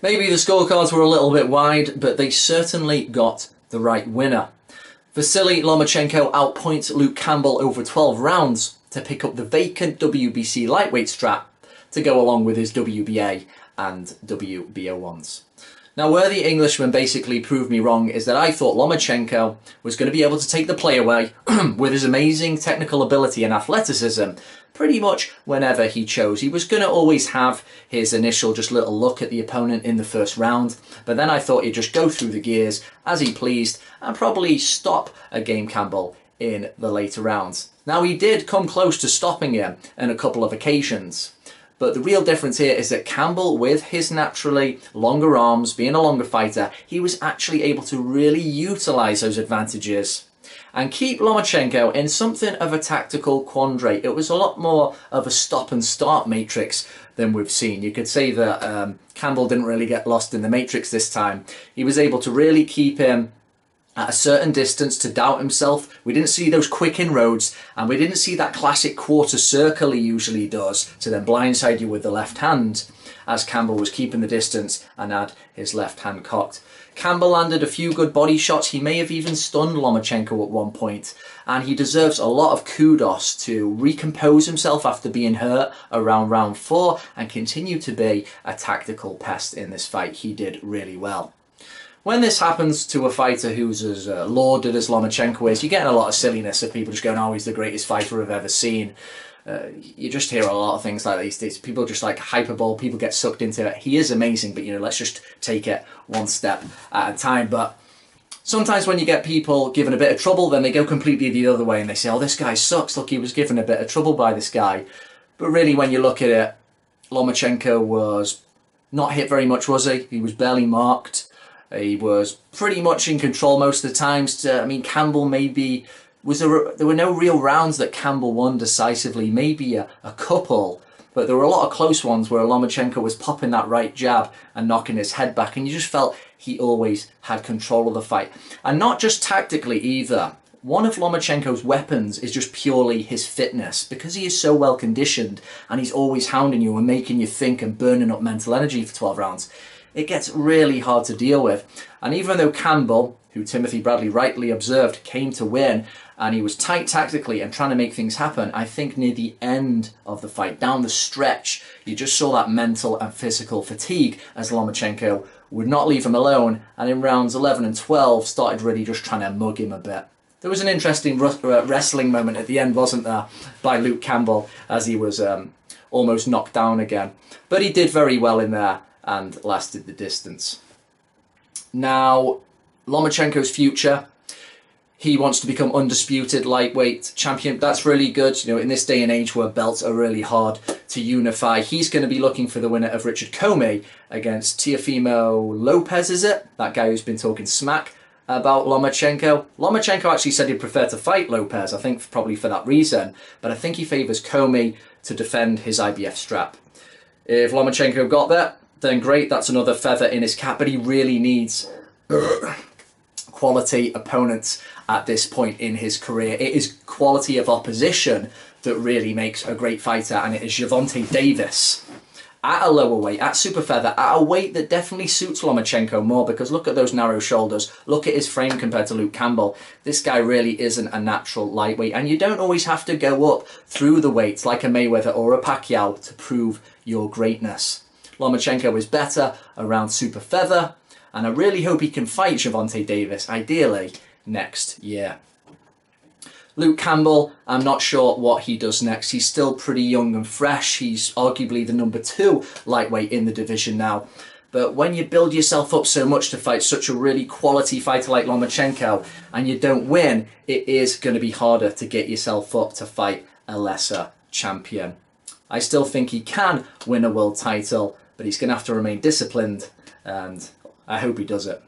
Maybe the scorecards were a little bit wide, but they certainly got the right winner. Vasyl Lomachenko outpoints Luke Campbell over 12 rounds to pick up the vacant WBC lightweight strap to go along with his WBA and WBO ones. Now, where the Englishman basically proved me wrong is that I thought Lomachenko was going to be able to take the play away with his amazing technical ability and athleticism pretty much whenever he chose. He was going to always have his initial just little look at the opponent in the first round, but then I thought he'd just go through the gears as he pleased and probably stop a game Campbell in the later rounds. Now, he did come close to stopping him on a couple of occasions. But the real difference here is that Campbell, with his naturally longer arms, being a longer fighter, he was actually able to really utilise those advantages and keep Lomachenko in something of a tactical quandary. It was a lot more of a stop and start matrix than we've seen. You could say that Campbell didn't really get lost in the matrix this time. He was able to really keep him at a certain distance to doubt himself. We didn't see those quick inroads, and we didn't see that classic quarter circle he usually does to then blindside you with the left hand, as Campbell was keeping the distance and had his left hand cocked. Campbell landed a few good body shots. He may have even stunned Lomachenko at one point, and he deserves a lot of kudos to recompose himself after being hurt around round 4 and continue to be a tactical pest in this fight. He did really well. When this happens to a fighter who's as lauded as Lomachenko is, you're getting a lot of silliness of people just going, oh, he's the greatest fighter I've ever seen. You just hear a lot of things like these. People just like hyperbole, people get sucked into it. He is amazing, but, you know, let's just take it one step at a time. But sometimes when you get people given a bit of trouble, then they go completely the other way and they say, oh, this guy sucks. Look, he was given a bit of trouble by this guy. But really, when you look at it, Lomachenko was not hit very much, was he? He was barely marked. He was pretty much in control most of the times. I mean, Campbell maybe... there were no real rounds that Campbell won decisively, maybe a couple, but there were a lot of close ones where Lomachenko was popping that right jab and knocking his head back, and you just felt he always had control of the fight. And not just tactically either. One of Lomachenko's weapons is just purely his fitness, because he is so well conditioned and he's always hounding you and making you think and burning up mental energy for 12 rounds. It gets really hard to deal with. And even though Campbell, who Timothy Bradley rightly observed, came to win, and he was tight tactically and trying to make things happen, I think near the end of the fight, down the stretch, you just saw that mental and physical fatigue as Lomachenko would not leave him alone, and in rounds 11 and 12 started really just trying to mug him a bit. There was an interesting wrestling moment at the end, wasn't there, by Luke Campbell as he was almost knocked down again. But he did very well in there and lasted the distance. Now, Lomachenko's future, he wants to become undisputed lightweight champion. That's really good, you know, in this day and age where belts are really hard to unify. He's going to be looking for the winner of Richard Comey against Teofimo Lopez, is it? That guy who's been talking smack about Lomachenko. Lomachenko actually said he'd prefer to fight Lopez, I think probably for that reason, but I think he favours Comey to defend his IBF strap. If Lomachenko got that, then great, that's another feather in his cap, but he really needs quality opponents at this point in his career. It is quality of opposition that really makes a great fighter, and it is Gervonta Davis at a lower weight, at super feather, at a weight that definitely suits Lomachenko more, because look at those narrow shoulders, look at his frame compared to Luke Campbell. This guy really isn't a natural lightweight, and you don't always have to go up through the weights like a Mayweather or a Pacquiao to prove your greatness. Lomachenko is better around super feather, and I really hope he can fight Gervonta Davis, ideally next year. Luke Campbell, I'm not sure what he does next. He's still pretty young and fresh. He's arguably the number 2 lightweight in the division now. But when you build yourself up so much to fight such a really quality fighter like Lomachenko and you don't win, it is going to be harder to get yourself up to fight a lesser champion. I still think he can win a world title, but he's going to have to remain disciplined, and I hope he does it.